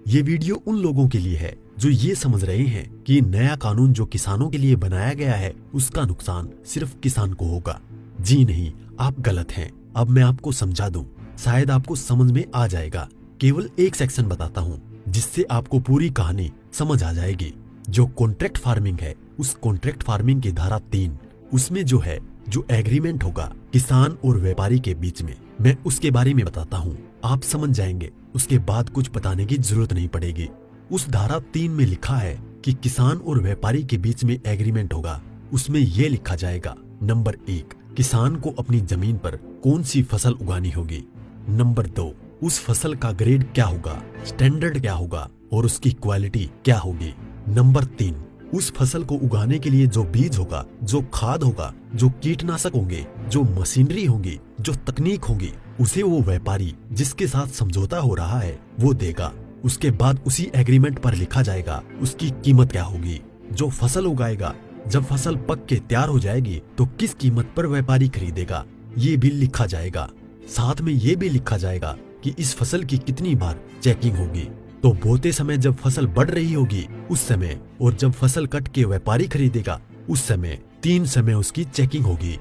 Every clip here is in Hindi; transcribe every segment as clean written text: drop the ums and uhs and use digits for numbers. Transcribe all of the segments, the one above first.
ये वीडियो उन लोगों के लिए है जो ये समझ रहे हैं कि नया कानून जो किसानों के लिए बनाया गया है उसका नुकसान सिर्फ किसान को होगा। जी नहीं, आप गलत हैं। अब मैं आपको समझा दूं, शायद आपको समझ में आ जाएगा। केवल एक सेक्शन बताता हूँ जिससे आपको पूरी कहानी समझ आ जाएगी। जो कॉन्ट्रैक्ट फार्मिंग है, उस कॉन्ट्रैक्ट फार्मिंग की धारा 3, उसमें जो एग्रीमेंट होगा किसान और व्यापारी के बीच में, मैं उसके बारे में बताता हूँ। आप समझ जाएंगे, उसके बाद कुछ बताने की जरूरत नहीं पड़ेगी। उस धारा 3 में लिखा है कि किसान और व्यापारी के बीच में एग्रीमेंट होगा। उसमें यह लिखा जाएगा, नंबर 1, किसान को अपनी जमीन पर कौन सी फसल उगानी होगी। नंबर 2, उस फसल का ग्रेड क्या होगा, स्टैंडर्ड क्या होगा और उसकी क्वालिटी क्या होगी। नंबर 3, उस फसल को उगाने के लिए जो बीज होगा, जो खाद होगा, जो कीटनाशक होंगे, जो मशीनरी होगी, जो तकनीक होगी, उसे वो व्यापारी जिसके साथ समझौता हो रहा है वो देगा। उसके बाद उसी एग्रीमेंट पर लिखा जाएगा उसकी कीमत क्या होगी। जो फसल उगाएगा, जब फसल पक के तैयार हो जाएगी तो किस कीमत पर व्यापारी खरीदेगा, ये भी लिखा जाएगा। साथ में ये भी लिखा जाएगा कि इस फसल की कितनी बार चेकिंग होगी। तो बोते समय जब फसल बढ़ रही होगी उस समय, और जब फसल कट के व्यापारी खरीदेगा उस समय, 3 समय उसकी चेकिंग होगी।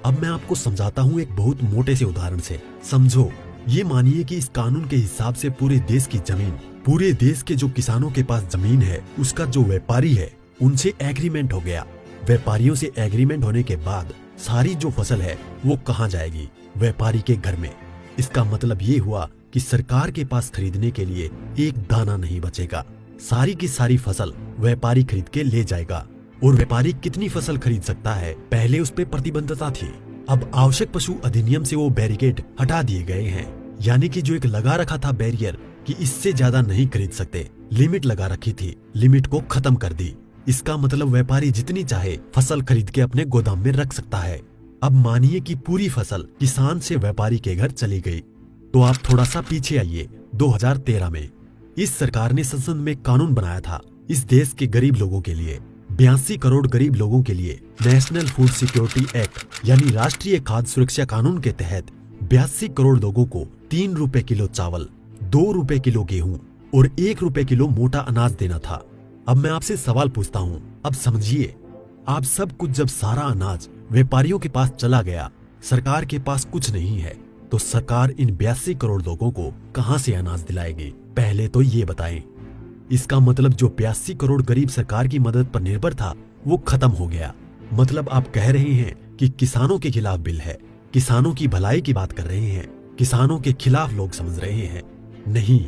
अब मैं आपको समझाता हूँ एक बहुत मोटे से उदाहरण से। समझो, ये मानिए कि इस कानून के हिसाब से पूरे देश की जमीन, पूरे देश के जो किसानों के पास जमीन है, उसका जो व्यापारी है उनसे एग्रीमेंट हो गया। व्यापारियों से एग्रीमेंट होने के बाद सारी जो फसल है वो कहाँ जाएगी, व्यापारी के घर में। इसका मतलब ये हुआ कि सरकार के पास खरीदने के लिए एक दाना नहीं बचेगा। सारी की सारी फसल व्यापारी खरीद के ले जाएगा। और व्यापारी कितनी फसल खरीद सकता है, पहले उस पे प्रतिबंधता थी। अब आवश्यक पशु अधिनियम से वो बैरिकेड हटा दिए गए हैं। यानी कि जो एक लगा रखा था बैरियर कि इससे ज्यादा नहीं खरीद सकते, लिमिट लगा रखी थी, लिमिट को खत्म कर दी। इसका मतलब व्यापारी जितनी चाहे फसल खरीद के अपने गोदाम में रख सकता है। अब मानिए कि पूरी फसल किसान से व्यापारी के घर चली गई, तो आप थोड़ा सा पीछे आइए। 2013 में इस सरकार ने संसद में कानून बनाया था इस देश के गरीब लोगों के लिए। 82 करोड़ गरीब लोगों के लिए नेशनल फूड सिक्योरिटी एक्ट यानी राष्ट्रीय खाद्य सुरक्षा कानून के तहत 82 करोड़ लोगों को 3 रुपए किलो चावल, 2 रुपए किलो गेहूं और 1 रुपए किलो मोटा अनाज देना था। अब मैं आपसे सवाल पूछता हूँ, अब समझिए, आप सब कुछ जब सारा अनाज व्यापारियों के पास चला गया, सरकार के पास कुछ नहीं है, तो सरकार इन 82 करोड़ लोगों को कहां से अनाज दिलाएगी, पहले तो ये बताएं। इसका मतलब जो 82 करोड़ गरीब सरकार की मदद पर निर्भर था वो खत्म हो गया। मतलब आप कह रहे हैं कि किसानों के खिलाफ बिल है, किसानों की भलाई की बात कर रहे हैं, किसानों के खिलाफ लोग समझ रहे हैं। नहीं,